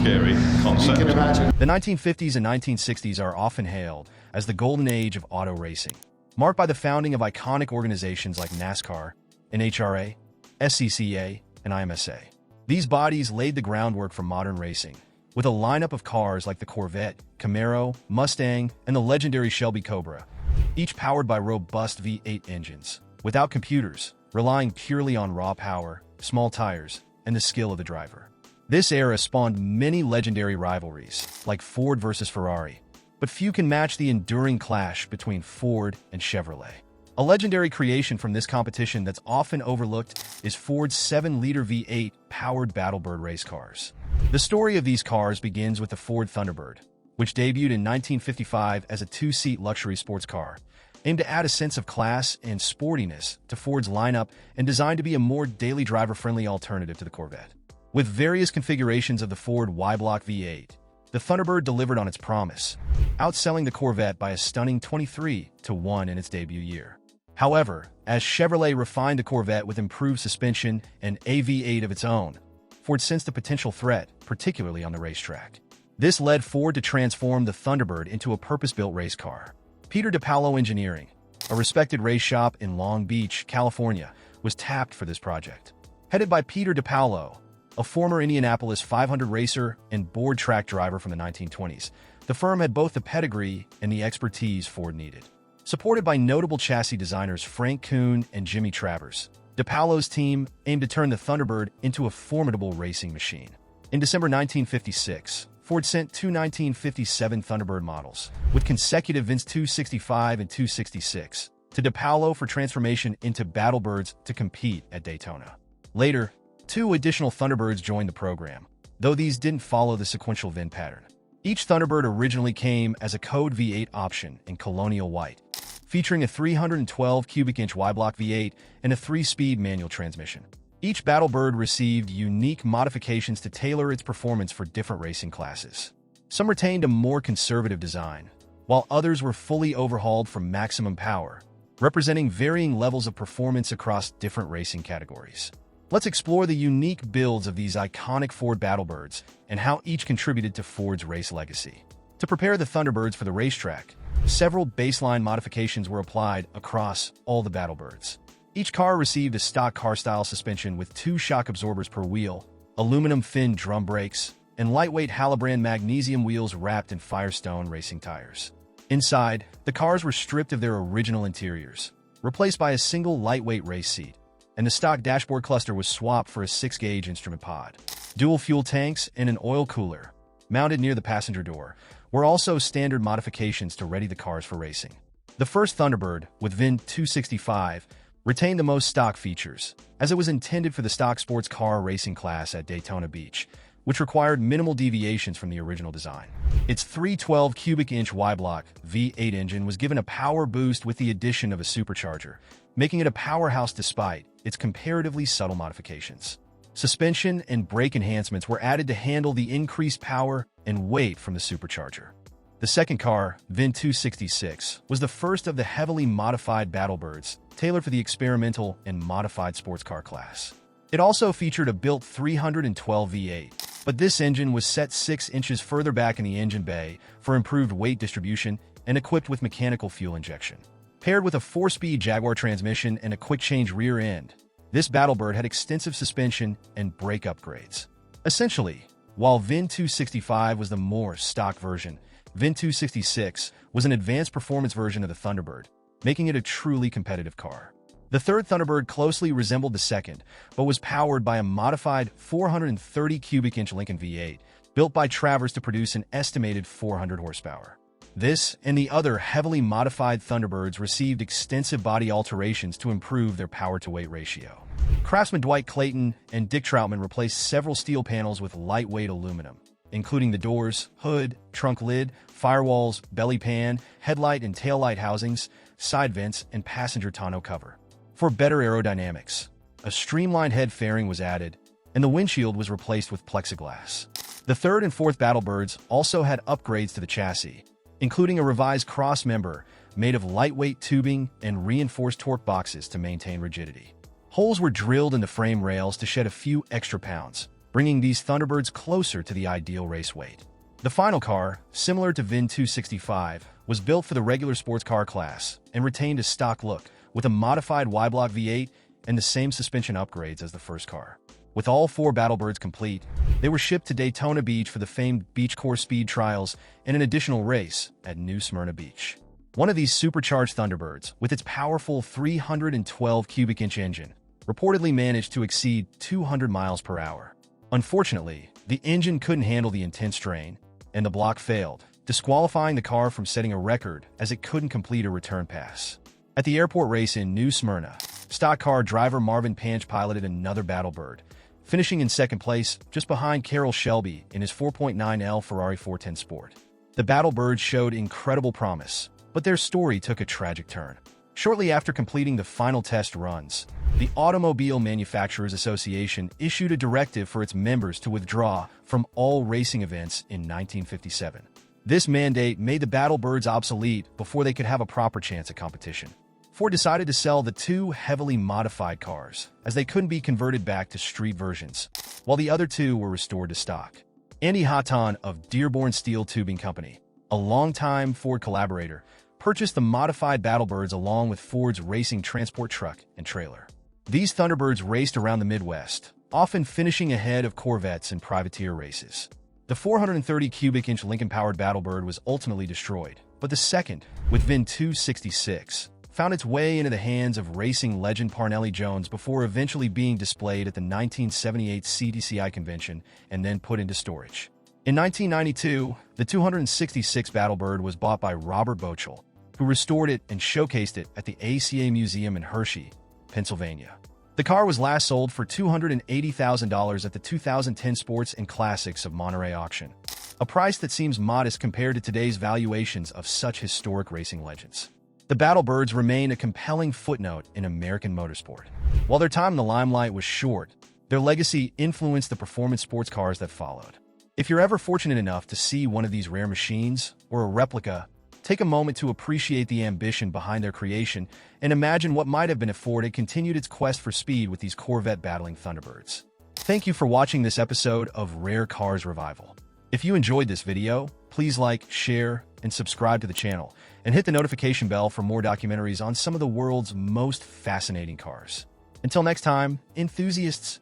scary concept. You can imagine. The 1950s and 1960s are often hailed as the golden age of auto racing, marked by the founding of iconic organizations like NASCAR, NHRA, SCCA, and IMSA. These bodies laid the groundwork for modern racing, with a lineup of cars like the Corvette, Camaro, Mustang, and the legendary Shelby Cobra, each powered by robust V8 engines, without computers, relying purely on raw power, small tires, and the skill of the driver. This era spawned many legendary rivalries, like Ford versus Ferrari, but few can match the enduring clash between Ford and Chevrolet. A legendary creation from this competition that's often overlooked is Ford's 7-liter V8 powered Battlebird race cars. The story of these cars begins with the Ford Thunderbird, which debuted in 1955 as a two-seat luxury sports car, aimed to add a sense of class and sportiness to Ford's lineup and designed to be a more daily driver-friendly alternative to the Corvette. With various configurations of the Ford Y-Block V8, the Thunderbird delivered on its promise, outselling the Corvette by a stunning 23-1 in its debut year. However, as Chevrolet refined the Corvette with improved suspension and a V8 of its own, Ford sensed a potential threat, particularly on the racetrack. This led Ford to transform the Thunderbird into a purpose-built race car. Peter DePaulo Engineering, a respected race shop in Long Beach, California, was tapped for this project. Headed by Peter DePaulo, a former Indianapolis 500 racer and board track driver from the 1920s, the firm had both the pedigree and the expertise Ford needed. Supported by notable chassis designers Frank Kuhn and Jimmy Travers, DePaulo's team aimed to turn the Thunderbird into a formidable racing machine. In December 1956, Ford sent two 1957 Thunderbird models, with consecutive VINs 265 and 266, to DePaulo for transformation into Battlebirds to compete at Daytona. Later, two additional Thunderbirds joined the program, though these didn't follow the sequential VIN pattern. Each Thunderbird originally came as a Code V8 option in Colonial White, featuring a 312 cubic inch Y-Block V8 and a 3-speed manual transmission. Each Battlebird received unique modifications to tailor its performance for different racing classes. Some retained a more conservative design, while others were fully overhauled for maximum power, representing varying levels of performance across different racing categories. Let's explore the unique builds of these iconic Ford Battlebirds and how each contributed to Ford's race legacy. To prepare the Thunderbirds for the racetrack, several baseline modifications were applied across all the Battlebirds. Each car received a stock car-style suspension with 2 shock absorbers per wheel, aluminum fin drum brakes, and lightweight Halibrand magnesium wheels wrapped in Firestone racing tires. Inside, the cars were stripped of their original interiors, replaced by a single lightweight race seat, and the stock dashboard cluster was swapped for a 6-gauge instrument pod. Dual fuel tanks and an oil cooler, mounted near the passenger door, were also standard modifications to ready the cars for racing. The first Thunderbird, with VIN 265, retained the most stock features, as it was intended for the stock sports car racing class at Daytona Beach, which required minimal deviations from the original design. Its 312 cubic inch Y-Block V8 engine was given a power boost with the addition of a supercharger, making it a powerhouse despite its comparatively subtle modifications. Suspension and brake enhancements were added to handle the increased power and weight from the supercharger. The second car, VIN 266, was the first of the heavily modified Battlebirds, tailored for the experimental and modified sports car class. It also featured a built 312 V8, but this engine was set 6 inches further back in the engine bay for improved weight distribution and equipped with mechanical fuel injection. Paired with a 4-speed Jaguar transmission and a quick-change rear end, this Battlebird had extensive suspension and brake upgrades. Essentially, while VIN 265 was the more stock version, VIN 266 was an advanced performance version of the Thunderbird, making it a truly competitive car. The third Thunderbird closely resembled the second, but was powered by a modified 430 cubic inch Lincoln V8, built by Travers to produce an estimated 400 horsepower. This and the other heavily modified Thunderbirds received extensive body alterations to improve their power-to-weight ratio. Craftsman Dwight Clayton and Dick Troutman replaced several steel panels with lightweight aluminum, including the doors, hood, trunk lid, firewalls, belly pan, headlight and taillight housings, side vents, and passenger tonneau cover. For better aerodynamics, a streamlined head fairing was added, and the windshield was replaced with plexiglass. The third and fourth Battlebirds also had upgrades to the chassis, including a revised cross member made of lightweight tubing and reinforced torque boxes to maintain rigidity. Holes were drilled in the frame rails to shed a few extra pounds, bringing these Thunderbirds closer to the ideal race weight. The final car, similar to VIN 265, was built for the regular sports car class and retained a stock look, with a modified Y-block V8 and the same suspension upgrades as the first car. With all 4 Battlebirds complete, they were shipped to Daytona Beach for the famed Beach Course Speed Trials and an additional race at New Smyrna Beach. One of these supercharged Thunderbirds, with its powerful 312 cubic inch engine, reportedly managed to exceed 200 miles per hour. Unfortunately, the engine couldn't handle the intense strain, and the block failed, disqualifying the car from setting a record as it couldn't complete a return pass. At the airport race in New Smyrna, stock car driver Marvin Panch piloted another Battlebird, finishing in second place just behind Carroll Shelby in his 4.9L Ferrari 410 Sport. The Battlebirds showed incredible promise, but their story took a tragic turn. Shortly after completing the final test runs, the Automobile Manufacturers Association issued a directive for its members to withdraw from all racing events in 1957. This mandate made the Battlebirds obsolete before they could have a proper chance at competition. Ford decided to sell the 2 heavily modified cars, as they couldn't be converted back to street versions, while the other 2 were restored to stock. Andy Houghton of Dearborn Steel Tubing Company, a longtime Ford collaborator, purchased the modified Battlebirds along with Ford's racing transport truck and trailer. These Thunderbirds raced around the Midwest, often finishing ahead of Corvettes in privateer races. The 430 cubic inch Lincoln-powered Battlebird was ultimately destroyed, but the second, with VIN 266, found its way into the hands of racing legend Parnelli Jones before eventually being displayed at the 1978 CDCI convention and then put into storage. In 1992, the 266 Battlebird was bought by Robert Bochel, who restored it and showcased it at the ACA Museum in Hershey, Pennsylvania. The car was last sold for $280,000 at the 2010 Sports and Classics of Monterey auction, a price that seems modest compared to today's valuations of such historic racing legends. The Battlebirds remain a compelling footnote in American motorsport. While their time in the limelight was short, their legacy influenced the performance sports cars that followed. If you're ever fortunate enough to see one of these rare machines, or a replica, take a moment to appreciate the ambition behind their creation and imagine what might have been if Ford had continued its quest for speed with these Corvette-battling Thunderbirds. Thank you for watching this episode of Rare Cars Revival. If you enjoyed this video, please like, share, and subscribe to the channel, and hit the notification bell for more documentaries on some of the world's most fascinating cars. Until next time, enthusiasts,